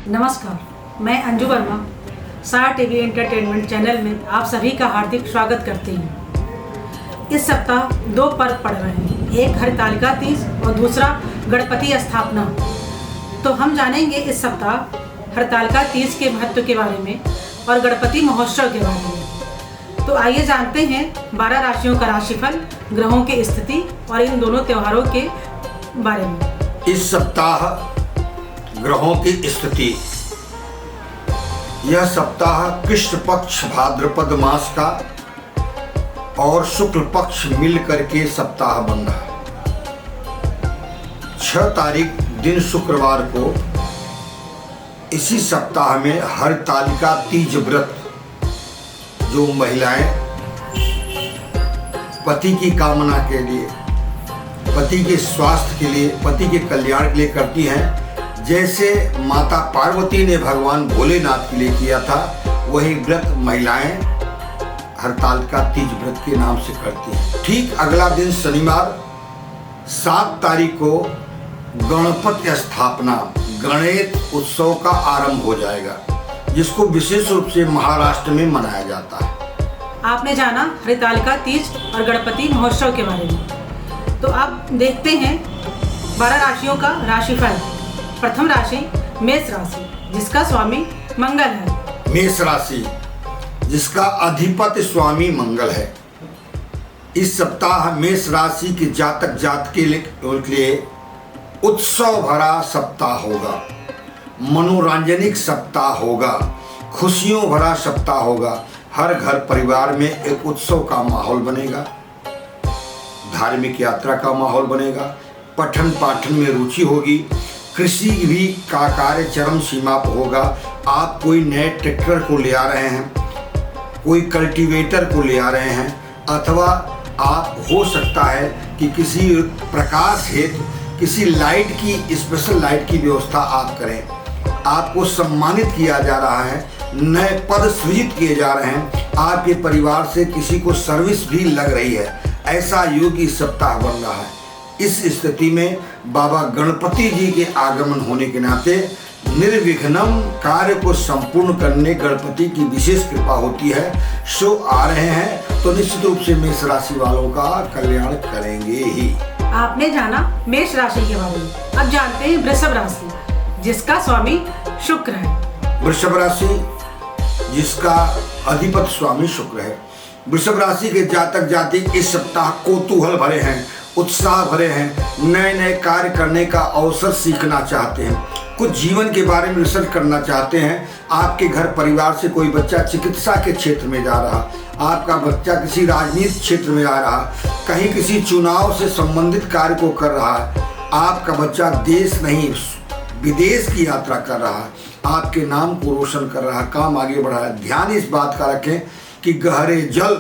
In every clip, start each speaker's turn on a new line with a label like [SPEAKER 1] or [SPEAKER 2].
[SPEAKER 1] नमस्कार, मैं अंजू वर्मा सार टीवी एंटरटेनमेंट चैनल में आप सभी का हार्दिक स्वागत करती हूँ। इस सप्ताह दो पर्व पड़ रहे हैं, एक हरितालिका तीज और दूसरा गणपति स्थापना। तो हम जानेंगे इस सप्ताह हरितालिका तीज के महत्व के बारे में और गणपति महोत्सव के बारे में। तो आइए जानते हैं 12 राशियों का राशिफल, ग्रहों की स्थिति और इन दोनों त्योहारों के बारे में।
[SPEAKER 2] इस सप्ताह ग्रहों की स्थिति। यह सप्ताह कृष्ण पक्ष भाद्रपद मास का और शुक्ल पक्ष मिल करके सप्ताह बन रहा। 6 तारीख दिन शुक्रवार को इसी सप्ताह में हरितालिका तीज व्रत, जो महिलाएं पति की कामना के लिए, पति के स्वास्थ्य के लिए, पति के कल्याण के लिए करती हैं, जैसे माता पार्वती ने भगवान भोलेनाथ के लिए किया था, वही व्रत महिलाएं हरितालिका तीज व्रत के नाम से करती हैं। ठीक अगला दिन शनिवार 7 तारीख को गणपति स्थापना, गणेश उत्सव का आरंभ हो जाएगा, जिसको विशेष रूप से महाराष्ट्र में मनाया जाता है।
[SPEAKER 1] आपने जाना हरितालिका तीज और गणपति महोत्सव के बारे में। तो अब देखते हैं 12 राशियों का राशिफल। प्रथम राशि मेष राशि, जिसका स्वामी मंगल है।
[SPEAKER 2] मेष राशि, जिसका अधिपति स्वामी मंगल है। इस सप्ताह मेष राशि के जातक जात के लिए उत्सव भरा सप्ताह होगा, मनोरंजनिक सप्ताह होगा, खुशियों भरा सप्ताह होगा। हर घर परिवार में एक उत्सव का माहौल बनेगा, धार्मिक यात्रा का माहौल बनेगा, पठन पाठन में रुचि होगी, कृषि भी का कार्य चरम सीमा पर होगा। आप कोई नए ट्रैक्टर को ले आ रहे हैं, कोई कल्टीवेटर को ले आ रहे हैं, अथवा आप हो सकता है कि किसी प्रकाश हेतु किसी लाइट की, स्पेशल लाइट की व्यवस्था आप करें। आपको सम्मानित किया जा रहा है, नए पद सृजित किए जा रहे हैं, आपके परिवार से किसी को सर्विस भी लग रही है, ऐसा योग इस सप्ताह बन रहा है। इस स्थिति में बाबा गणपति जी के आगमन होने के नाते निर्विघ्नम कार्य को संपूर्ण करने गणपति की विशेष कृपा होती है। सो आ रहे हैं तो निश्चित रूप से मेष राशि वालों का कल्याण करेंगे ही।
[SPEAKER 1] आपने जाना मेष राशि के बारे में। अब जानते हैं वृषभ राशि, जिसका स्वामी शुक्र है।
[SPEAKER 2] वृषभ राशि, जिसका अधिपति स्वामी शुक्र है। वृषभ राशि के जातक जाति इस सप्ताह कौतूहल भरे हैं, उत्साह भरे हैं, नए नए कार्य करने का अवसर सीखना चाहते हैं, कुछ जीवन के बारे में रिसर्च करना चाहते हैं। आपके घर परिवार से कोई बच्चा चिकित्सा के क्षेत्र में जा रहा, आपका बच्चा किसी राजनीतिक क्षेत्र में जा रहा, कहीं किसी चुनाव से संबंधित कार्य को कर रहा है, आपका बच्चा देश नहीं विदेश की यात्रा कर रहा है, आपके नाम को रोशन कर रहा है, काम आगे बढ़ा है। ध्यान इस बात का रखें कि गहरे जल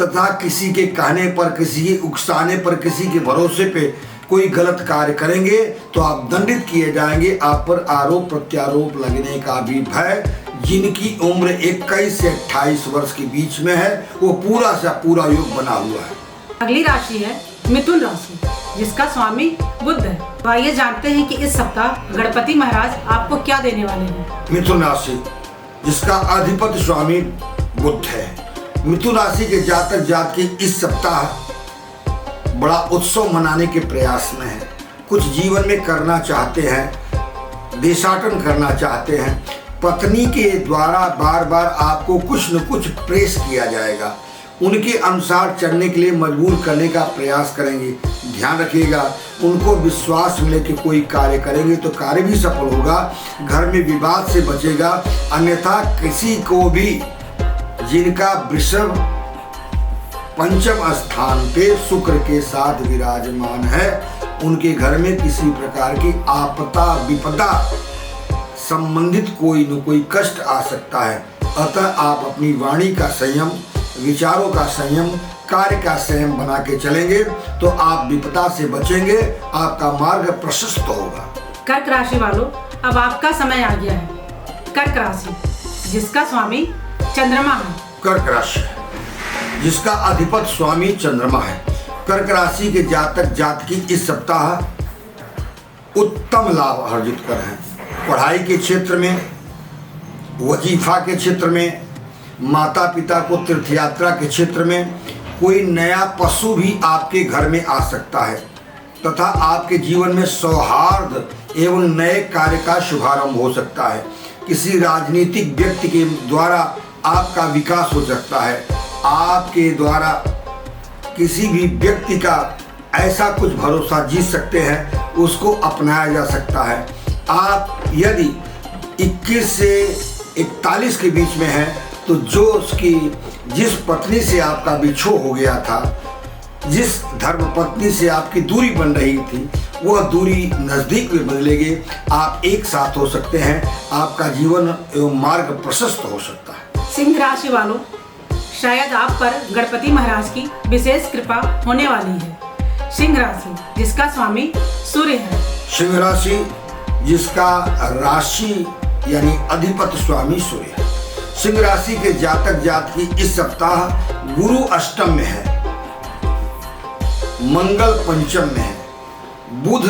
[SPEAKER 2] तथा किसी के कहने पर, किसी के उकसाने पर, किसी के भरोसे पे कोई गलत कार्य करेंगे तो आप दंडित किए जाएंगे। आप पर आरोप प्रत्यारोप लगने का भी भय। जिनकी उम्र 21 से 28 वर्ष के बीच में है, वो पूरा सा पूरा योग बना हुआ है।
[SPEAKER 1] अगली राशि है मिथुन राशि, जिसका स्वामी बुध है। तो आइए जानते हैं कि इस सप्ताह गणपति महाराज आपको क्या देने वाले हैं।
[SPEAKER 2] मिथुन राशि, जिसका अधिपति स्वामी बुध है। मिथुन राशि के जातक जात के इस सप्ताह बड़ा उत्सव मनाने के प्रयास में है। कुछ जीवन में करना चाहते हैं, देशाटन करना चाहते हैं। पत्नी के द्वारा बार बार आपको कुछ न कुछ प्रेस किया जाएगा, उनके अनुसार चलने के लिए मजबूर करने का प्रयास करेंगे। ध्यान रखिएगा, उनको विश्वास मिले कि कोई कार्य करेंगे तो कार्य भी सफल होगा, घर में विवाद से बचेगा। अन्यथा किसी को भी जिनका वृषभ पंचम स्थान पे शुक्र के साथ विराजमान है, उनके घर में किसी प्रकार की आपदा विपदा संबंधित कोई न कोई कष्ट आ सकता है। अतः आप अपनी वाणी का संयम, विचारों का संयम, कार्य का संयम बना के चलेंगे तो आप विपदा से बचेंगे, आपका मार्ग प्रशस्त होगा।
[SPEAKER 1] कर्क राशि वालों, अब आपका समय आ गया है। कर्क राशि, जिसका स्वामी चंद्रमा है।
[SPEAKER 2] कर्क राशि, जिसका अधिपति स्वामी चंद्रमा है। कर्क राशि के जातक जात की इस सप्ताह उत्तम लाभ अर्जित कर हैं। पढ़ाई के क्षेत्र में, वजीफा के क्षेत्र में, माता पिता को तीर्थयात्रा के क्षेत्र में, कोई नया पशु भी आपके घर में आ सकता है तथा आपके जीवन में सौहार्द एवं नए कार्य का शुभारंभ हो सकता है। किसी राजनीतिक व्यक्ति के द्वारा आपका विकास हो सकता है। आपके द्वारा किसी भी व्यक्ति का ऐसा कुछ भरोसा जीत सकते हैं, उसको अपनाया जा सकता है। आप यदि 21 से 41 के बीच में हैं तो जिस पत्नी से आपका बिछोह हो गया था, जिस धर्मपत्नी से आपकी दूरी बन रही थी, वह दूरी नज़दीक में बदलेगी। आप एक साथ हो सकते हैं। आपका जीवन एवं मार्ग प्रशस्त हो सकता है।
[SPEAKER 1] सिंह राशि वालों, शायद आप पर गणपति महाराज की विशेष कृपा होने वाली है। सिंह राशि जिसका स्वामी सूर्य है।
[SPEAKER 2] सिंह राशि जिसका राशि यानी अधिपति स्वामी सूर्य है। सिंह राशि के जातक जातकी इस सप्ताह गुरु अष्टम में है, मंगल पंचम में है, बुध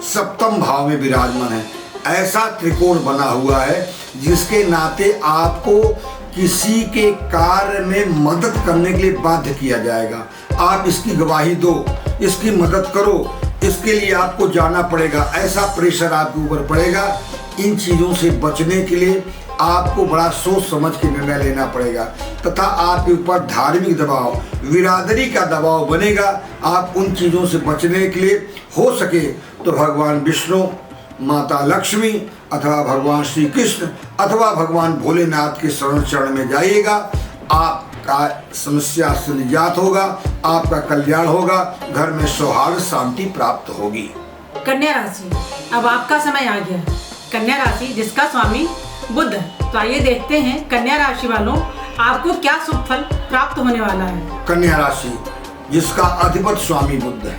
[SPEAKER 2] सप्तम भाव में विराजमान है। ऐसा त्रिकोण बना हुआ है जिसके नाते आपको किसी के कार्य में मदद करने के लिए बाध्य किया जाएगा। आप इसकी गवाही दो, इसकी मदद करो, इसके लिए आपको जाना पड़ेगा। ऐसा प्रेशर आपके ऊपर पड़ेगा। इन चीज़ों से बचने के लिए आपको बड़ा सोच समझ के निर्णय लेना पड़ेगा तथा आपके ऊपर धार्मिक दबाव, बिरादरी का दबाव बनेगा। आप उन चीज़ों से बचने के लिए हो सके तो भगवान विष्णु, माता लक्ष्मी अथवा भगवान श्री कृष्ण अथवा भगवान भोलेनाथ के चरण में जाइएगा। आपका समस्या से निजात होगा, आपका कल्याण होगा, घर में सौहार्द शांति प्राप्त होगी।
[SPEAKER 1] कन्या राशि, अब आपका समय आ गया है। कन्या राशि जिसका स्वामी बुध है। तो आइए देखते हैं कन्या राशि वालों आपको क्या शुभ फल प्राप्त होने वाला है।
[SPEAKER 2] कन्या राशि जिसका अधिपति स्वामी बुध है।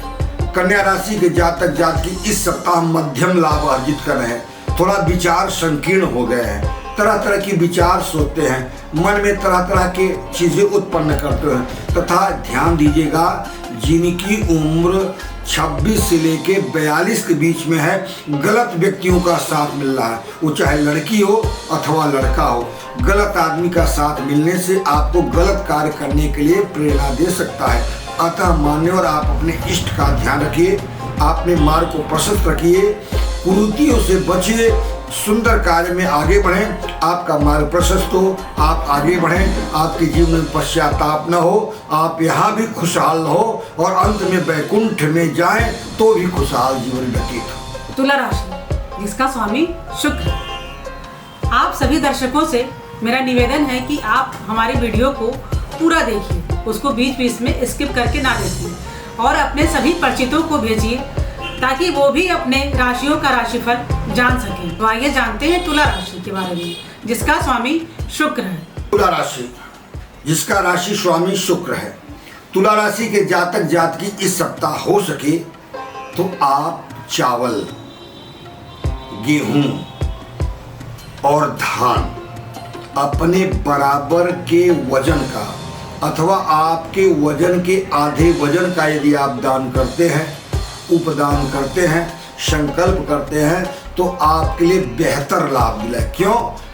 [SPEAKER 2] कन्या राशि के जातक जातकी इस सप्ताह मध्यम लाभ अर्जित कर रहे हैं। थोड़ा विचार संकीर्ण हो गए हैं, तरह तरह की विचार सोचते हैं, मन में तरह तरह के चीजें उत्पन्न करते हैं तथा ध्यान दीजिएगा, जिनकी उम्र 26 से लेके 42 के बीच में है, गलत व्यक्तियों का साथ मिल रहा है। वो चाहे लड़की हो अथवा लड़का हो, गलत आदमी का साथ मिलने से आपको गलत कार्य करने के लिए प्रेरणा दे सकता है। अतः मान्यवर आप अपने इष्ट का ध्यान रखिए, अपने मार्ग को प्रशस्त रखिए, कुरीतियों से बचिए, सुंदर कार्य में आगे बढ़ें। आपका मार्ग प्रशस्त हो, आप आगे बढ़ें, आपके जीवन में पश्चाताप न हो, आप यहाँ भी खुशहाल हो और अंत में वैकुंठ में जाएं तो भी खुशहाल जीवन व्यतीत हो।
[SPEAKER 1] तुला राशि जिसका स्वामी शुक्र है। आप सभी दर्शकों से मेरा निवेदन है कि आप हमारी वीडियो को पूरा देखिए, उसको बीच बीच में स्किप करके ना देखिए और अपने सभी परिचितों को भेजिए ताकि वो भी अपने राशियों का राशिफल जान सकें। तो आइए जानते हैं तुला राशि के बारे में जिसका स्वामी शुक्र है।
[SPEAKER 2] तुला राशि जिसका राशि स्वामी शुक्र है। तुला राशि के जातक जातकी इस सप्ताह हो सके तो आप चावल, गेहूं और धान अपने बराबर के वजन का अथवा आपके वजन के आधे वजन का यदि आप दान करते हैं, उपदान करते हैं, संकल्प करते हैं तो आपके लिए बेहतर लाभ मिला। क्यों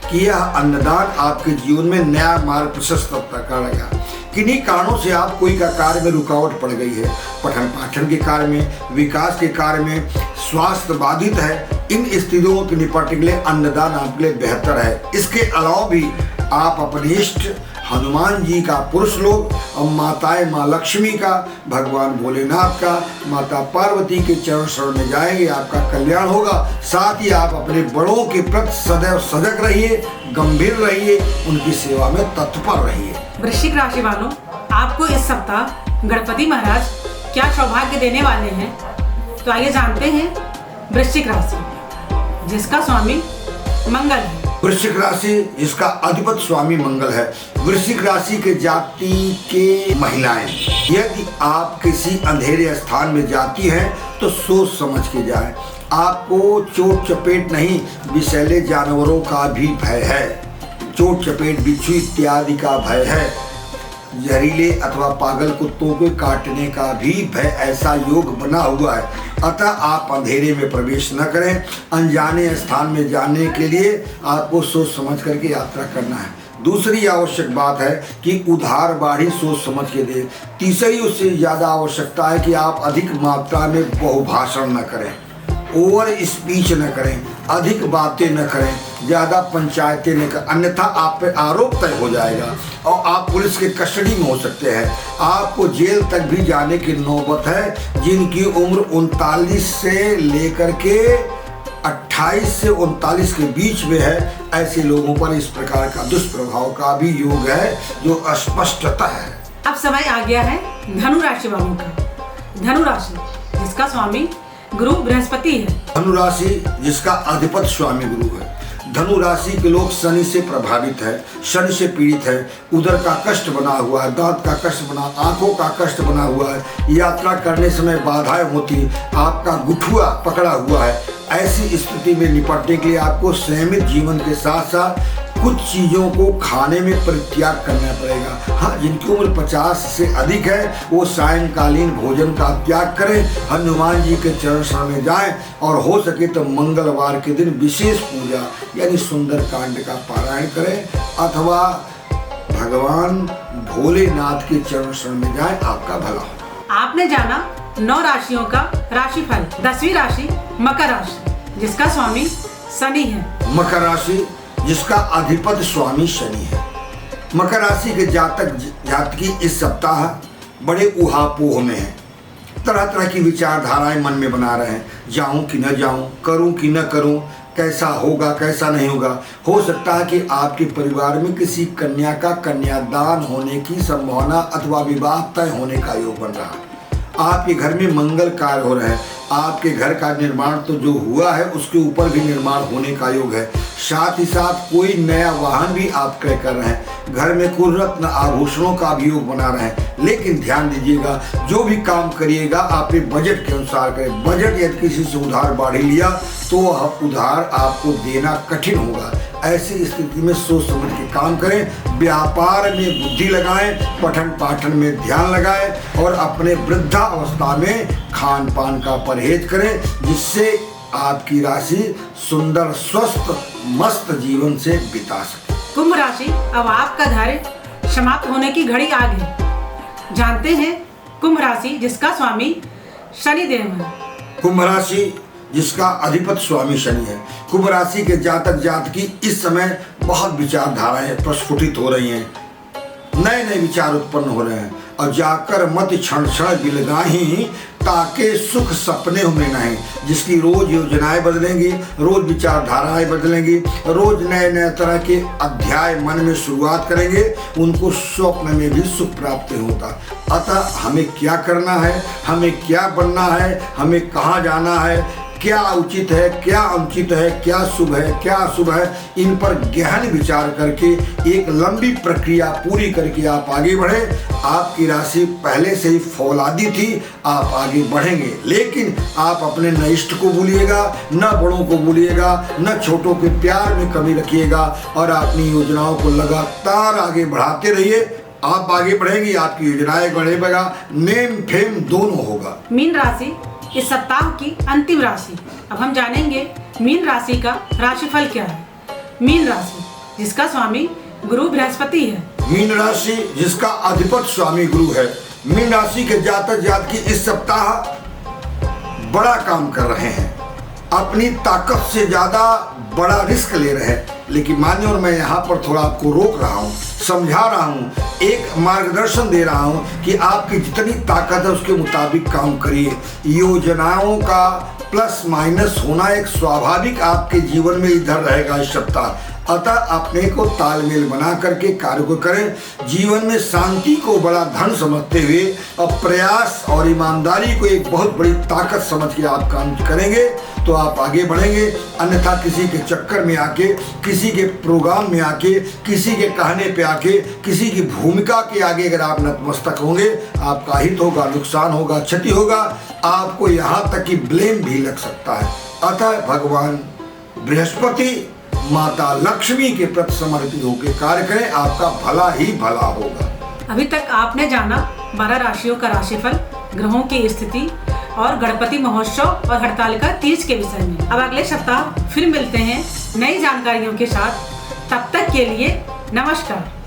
[SPEAKER 2] कि यह अन्नदान आपके जीवन में नया मार्ग प्रशस्त करेगा। किन्हीं कारणों से आप कोई का कार्य में रुकावट पड़ गई है, पठन पाठन के कार्य में, विकास के कार्य में, स्वास्थ्य बाधित है, इन स्थितियों के निपटने के लिए अन्नदान आपके लिए बेहतर है। इसके अलावा भी आप अपने इष्ट हनुमान जी का पुरुष लोग और माताएं माँ लक्ष्मी का, भगवान भोलेनाथ का, माता पार्वती के चरण शरण में जाएंगे, आपका कल्याण होगा। साथ ही आप अपने बड़ों के प्रति सदैव सजग रहिए, गंभीर रहिए, उनकी सेवा में तत्पर रहिए।
[SPEAKER 1] वृश्चिक राशि वालों आपको इस सप्ताह गणपति महाराज क्या सौभाग्य देने वाले हैं, तो आइए जानते हैं वृश्चिक राशि जिसका स्वामी मंगल है।
[SPEAKER 2] वृश्चिक राशि जिसका अधिपति स्वामी मंगल है। वृश्चिक राशि के जाति के महिलाएं यदि आप किसी अंधेरे स्थान में जाती हैं तो सोच समझ के जाएं। आपको चोट चपेट नहीं, विषैले जानवरों का भी भय है, चोट चपेट बिच्छू इत्यादि का भय है। जहरीले अथवा पागल कुत्तों को काटने का भी भय ऐसा योग बना हुआ है। अतः आप अंधेरे में प्रवेश न करें। अनजाने स्थान में जाने के लिए आपको सोच समझ करके यात्रा करना है। दूसरी आवश्यक बात है कि उधार बाढ़ी सोच समझ के दे। तीसरी उससे ज़्यादा आवश्यकता है कि आप अधिक मात्रा में बहुभाषण न करें, ओवर स्पीच न करें, अधिक बातें न करें, ज़्यादा पंचायतें न करें, अन्यथा आप पे आरोप तय हो जाएगा और आप पुलिस के कस्टडी में हो सकते हैं। आपको जेल तक भी जाने की नौबत है। जिनकी उम्र 39 से लेकर के 28 से 39 के बीच में है, ऐसे लोगों पर इस प्रकार का दुष्प्रभाव का भी योग है जो स्पष्टता है।
[SPEAKER 1] अब समय आ गया है धनु राशि वालों का। धनु राशि जिसका स्वामी गुरु बृहस्पति है।
[SPEAKER 2] धनु राशि जिसका अधिपति स्वामी गुरु है। धनु राशि के लोग शनि से प्रभावित है, शनि से पीड़ित है, उदर का कष्ट बना हुआ है, दांत का कष्ट बना, आंखों का कष्ट बना हुआ है, यात्रा करने समय बाधाएं होती, आपका गुठुआ पकड़ा हुआ है। ऐसी स्थिति में निपटने के लिए आपको संयमित जीवन के साथ साथ कुछ चीज़ों को खाने में परित्याग करना पड़ेगा। हाँ, जिनकी उम्र 50 से अधिक है वो सायंकालीन भोजन का त्याग करें, हनुमान जी के चरण शरण में जाएं और हो सके तो मंगलवार के दिन विशेष पूजा यानी सुंदर कांड का पारायण करें अथवा भगवान भोलेनाथ के चरण शरण में जाएं, आपका भला हो।
[SPEAKER 1] आपने जाना 9 राशियों का राशिफल। 10वीं राशि मकर राशि जिसका स्वामी शनि है।
[SPEAKER 2] मकर राशि जिसका अधिपति स्वामी शनि है। मकर राशि के जातक जातकी इस सप्ताह बड़े उहापोह में हैं। तरह तरह की विचारधाराएं मन में बना रहे हैं। जाऊं कि न जाऊं, करूं कि न करूं, कैसा होगा कैसा नहीं होगा। हो सकता है कि आपके परिवार में किसी कन्या का कन्यादान होने की संभावना अथवा विवाह तय होने का योग बन रहा है। आपके घर में मंगल कार्य हो रहे हैं। आपके घर का निर्माण तो जो हुआ है उसके ऊपर भी निर्माण होने का योग है। साथ ही साथ कोई नया वाहन भी आप क्रय कर रहे हैं। घर में कुल रत्न आभूषणों का भी योग बना रहे हैं। लेकिन ध्यान दीजिएगा, जो भी काम करिएगा अपने बजट के अनुसार करें। बजट यदि किसी से उधार बाढ़ी लिया तो वह उधार आपको देना कठिन होगा। ऐसी स्थिति में सोच समझ के काम करें। व्यापार में बुद्धि लगाएं, पठन पाठन में ध्यान लगाएं और अपने वृद्धावस्था में खान पान का परहेज करें, जिससे आपकी राशि सुंदर स्वस्थ मस्त जीवन से बिता सके।
[SPEAKER 1] कुंभ राशि अब आपका धैर्य समाप्त होने की घड़ी आ गई। जानते हैं कुंभ राशि जिसका स्वामी शनिदेव है।
[SPEAKER 2] कुंभ राशि जिसका अधिपति स्वामी शनि है। कुंभ राशि के जातक जातकी इस समय बहुत विचारधाराएं प्रस्फुटित हो रही हैं। नए नए विचार उत्पन्न हो रहे हैं और जाकर मत क्षण क्षण बिलगाही ताके सुख सपने में नहीं। जिसकी रोज योजनाएं बदलेंगी, रोज विचारधाराएं बदलेंगी, रोज नए नए तरह के अध्याय मन में शुरुआत करेंगे, उनको स्वप्न में भी सुख प्राप्त होता। अतः हमें क्या करना है, हमें क्या बनना है, हमें कहाँ जाना है, क्या उचित है, क्या अनुचित है, क्या शुभ है, क्या अशुभ है, इन पर गहन विचार करके एक लंबी प्रक्रिया पूरी करके आप आगे बढ़े। आपकी राशि पहले से ही फौलादी थी, आप आगे बढ़ेंगे। लेकिन आप अपने न इष्ट को भूलिएगा, न बड़ों को भूलिएगा, न छोटों के प्यार में कमी रखिएगा और अपनी योजनाओं को लगातार आगे बढ़ाते रहिए। आप आगे बढ़ेंगे, आपकी योजनाएं बढ़ेगा, नेम फेम दोनों होगा।
[SPEAKER 1] मीन राशि इस सप्ताह की अंतिम राशि। अब हम जानेंगे मीन राशि का राशिफल क्या है। मीन राशि जिसका स्वामी गुरु बृहस्पति है।
[SPEAKER 2] मीन राशि जिसका अधिपति स्वामी गुरु है। मीन राशि के जातक जातकी इस सप्ताह बड़ा काम कर रहे हैं। अपनी ताकत से ज्यादा बड़ा रिस्क ले रहे हैं। लेकिन मानिए, और मैं यहाँ पर थोड़ा आपको रोक रहा हूँ, समझा रहा हूँ, एक मार्गदर्शन दे रहा हूँ कि आपकी जितनी ताकत है उसके मुताबिक काम करिए। योजनाओं का प्लस माइनस होना एक स्वाभाविक आपके जीवन में इधर रहेगा इस सप्ताह। अतः अपने को तालमेल बना करके कार्य को करें। जीवन में शांति को बड़ा धन समझते हुए और प्रयास और ईमानदारी को एक बहुत बड़ी ताकत समझ के आप काम करेंगे तो आप आगे बढ़ेंगे। अन्यथा किसी के चक्कर में आके, किसी के प्रोग्राम में आके, किसी के कहने पे आके, किसी की भूमिका के आगे अगर आप नतमस्तक होंगे, आपका हित होगा, नुकसान होगा, क्षति होगा, आपको यहाँ तक कि ब्लेम भी लग सकता है। अतः भगवान बृहस्पति, माता लक्ष्मी के प्रति समर्पित होकर कार्य करें, आपका भला ही भला होगा।
[SPEAKER 1] अभी तक आपने जाना 12 राशियों का राशिफल, ग्रहों की स्थिति और गणपति महोत्सव और हरतालिका तीज के विषय में। अब अगले सप्ताह फिर मिलते हैं नई जानकारियों के साथ। तब तक के लिए नमस्कार।